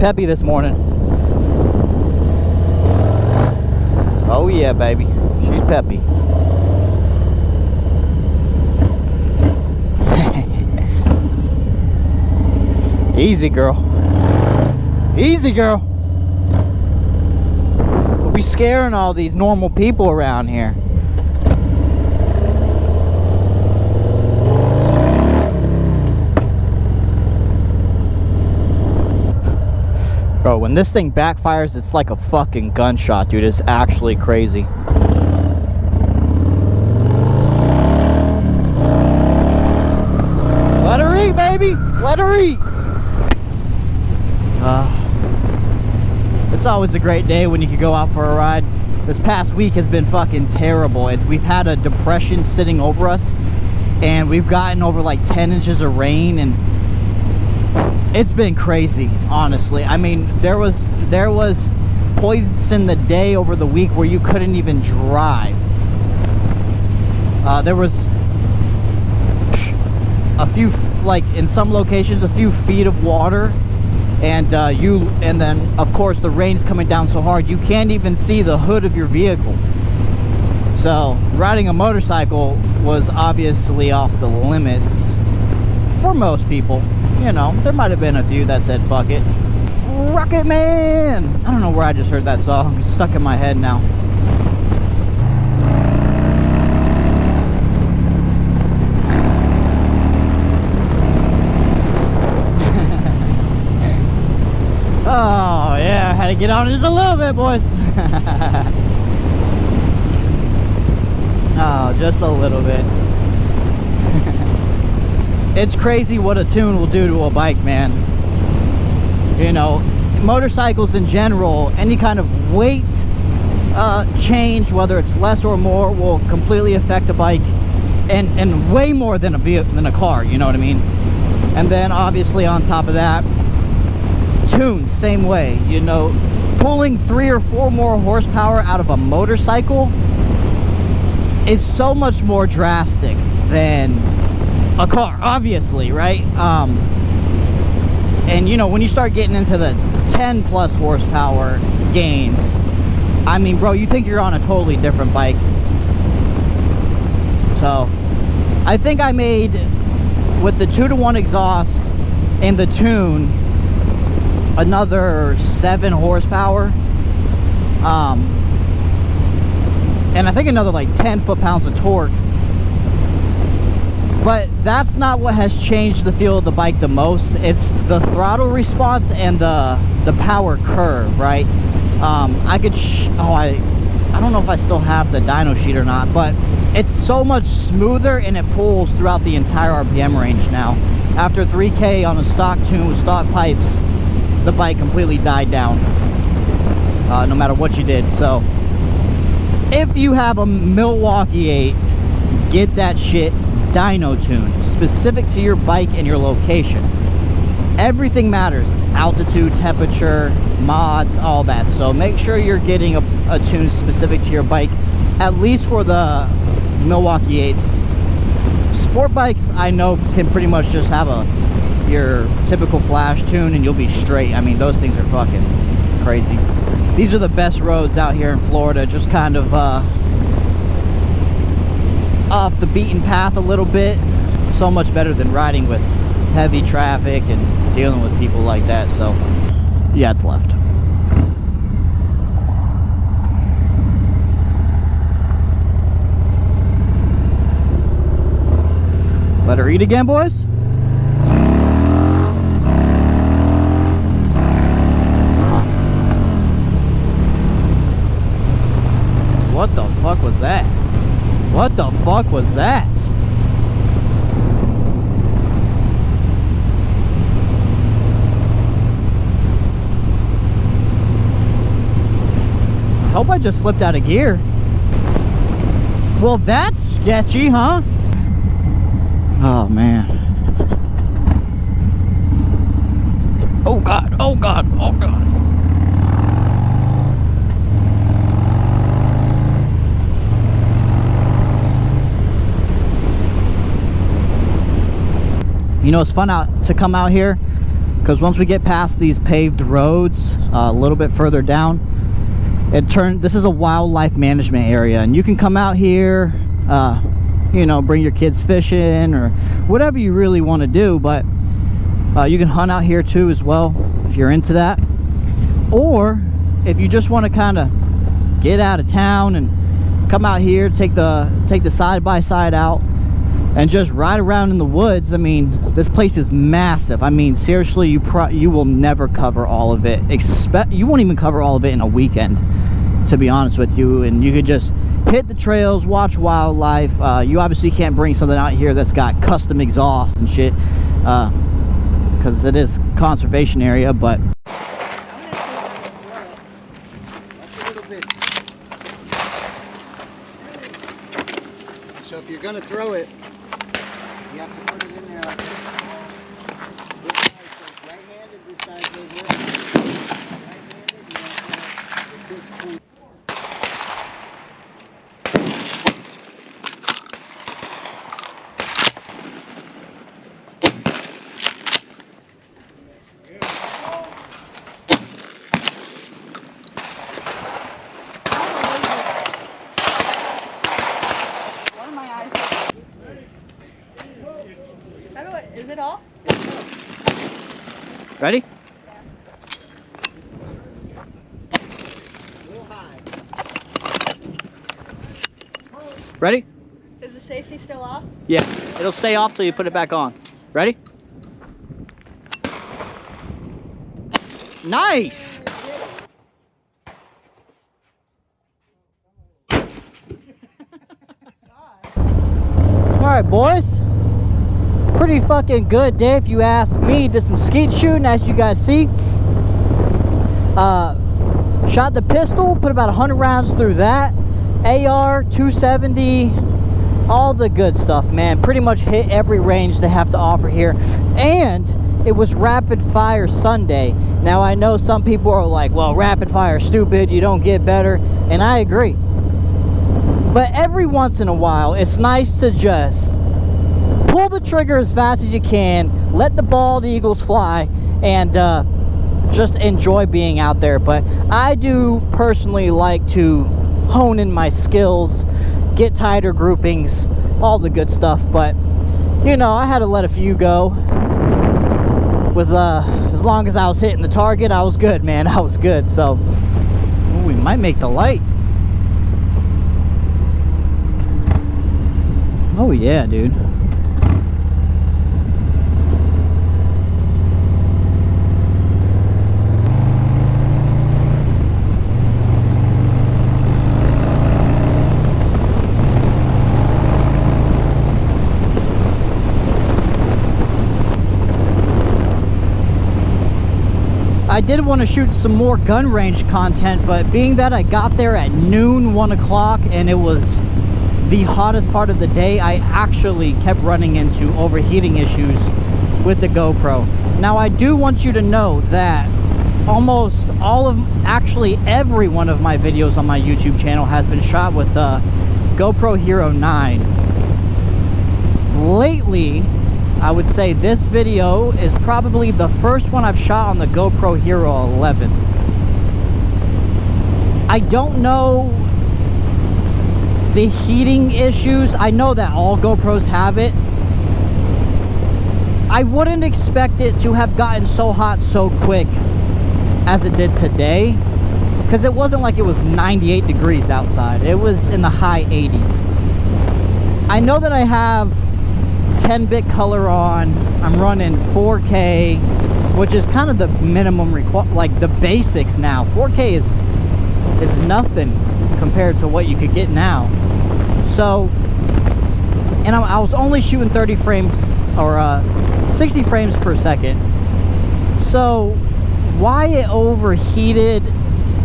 peppy this morning. Oh yeah, baby. She's peppy. Easy, girl. Easy, girl. We'll be scaring all these normal people around here. Bro, when this thing backfires, it's like a fucking gunshot, dude. It's actually crazy. Let her eat, baby. Let her eat. It's always a great day when you can go out for a ride. This past week has been fucking terrible. We've had a depression sitting over us, and we've gotten over like 10 inches of rain, and it's been crazy, honestly. I mean, there was points in the day over the week where you couldn't even drive. There was a few, like in some locations, a few feet of water. And then of course the rain's coming down so hard you can't even see the hood of your vehicle. So riding a motorcycle was obviously off the limits for most people. You know, there might have been a few that said fuck it. Rocket Man! I don't know where I just heard that song. It's stuck in my head now. Oh, yeah, I had to get on just a little bit, boys. Oh, just a little bit. It's crazy what a tune will do to a bike, man. You know, motorcycles in general, any kind of weight change, whether it's less or more, will completely affect a bike, and way more than a car, you know what I mean? And then obviously on top of that, tune, same way. You know, pulling 3 or 4 more horsepower out of a motorcycle is so much more drastic than a car, obviously, right? And you know, when you start getting into the 10 plus horsepower gains, I mean, bro, you think you're on a totally different bike. So I think I made, with the 2-to-1 exhaust and the tune, another 7 horsepower, and I think another like 10 foot-pounds of torque. But that's not what has changed the feel of the bike the most. It's the throttle response and the power curve, right? I don't know if I still have the dyno sheet or not, but it's so much smoother and it pulls throughout the entire RPM range now. After 3K on a stock tune with stock pipes, the bike completely died down, no matter what you did. So if you have a Milwaukee 8, get that shit dyno tuned, specific to your bike and your location. Everything matters: altitude, temperature, mods, all that. So make sure you're getting a tune specific to your bike, at least for the Milwaukee 8s. Sport bikes, I know, can pretty much just have your typical flash tune and you'll be straight. I mean, those things are fucking crazy. These are the best roads out here in Florida, just kind of off the beaten path a little bit. So much better than riding with heavy traffic and dealing with people like that. So yeah, it's left. Let her eat again, boys. What the fuck was that? What the fuck was that? I hope I just slipped out of gear. Well, that's sketchy, huh? Oh, man. Oh, God. Oh, God. Oh, God. You know, it's fun to come out here because once we get past these paved roads a little bit further down, this is a wildlife management area, and you can come out here, you know, bring your kids fishing or whatever you really want to do, but you can hunt out here too as well if you're into that. Or if you just want to kind of get out of town and come out here, take the side-by-side out and just ride around in the woods. I mean, this place is massive. I mean, seriously, you will never cover all of it. You won't even cover all of it in a weekend, to be honest with you. And you could just hit the trails, watch wildlife. You obviously can't bring something out here that's got custom exhaust and shit, because it is conservation area. But so if you're gonna throw it, you have to put it in there like this. This side goes right-handed, this side goes left-handed. Right-handed, you want to put it with this point. Is it off? ready? Ready? Is the safety still off? Yeah, it'll stay off till you put it back on. Ready? Nice! Alright, boys. Pretty fucking good day if you ask me. Did some skeet shooting, as you guys see. Shot the pistol, put about 100 rounds through that. AR, 270, all the good stuff, man. Pretty much hit every range they have to offer here. And it was rapid fire Sunday. Now I know some people are like, well, rapid fire stupid, you don't get better, and I agree. But every once in a while, it's nice to just pull the trigger as fast as you can, let the bald eagles fly, and just enjoy being out there. But I do personally like to hone in my skills, get tighter groupings, all the good stuff. But you know, I had to let a few go. With as long as I was hitting the target, I was good, man. I was good. So ooh, we might make the light. Oh yeah, dude. I did want to shoot some more gun range content, but being that I got there at noon, 1 o'clock, and it was the hottest part of the day, I actually kept running into overheating issues with the GoPro. Now I do want you to know that almost all of, actually every one of my videos on my YouTube channel has been shot with the GoPro Hero 9. Lately, I would say this video is probably the first one I've shot on the GoPro Hero 11. I don't know the heating issues. I know that all GoPros have it. I wouldn't expect it to have gotten so hot so quick as it did today, because it wasn't like it was 98 degrees outside. It was in the high 80s. I know that I have 10-bit color on. I'm running 4K, which is kind of the minimum like the basics now. 4K is nothing compared to what you could get now. So, and I was only shooting 30 frames or 60 frames per second. So why it overheated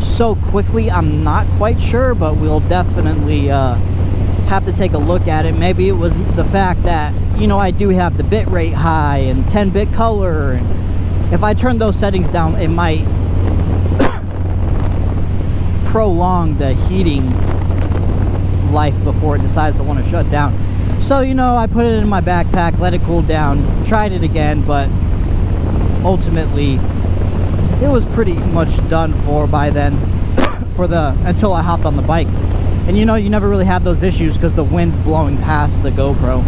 so quickly, I'm not quite sure, but we'll definitely have to take a look at it. Maybe it was the fact that, you know, I do have the bit rate high and 10-bit color, and if I turn those settings down, it might prolong the heating life before it decides to want to shut down. So, you know, I put it in my backpack, let it cool down, tried it again, but ultimately it was pretty much done for by then until I hopped on the bike. And you know, you never really have those issues because the wind's blowing past the GoPro.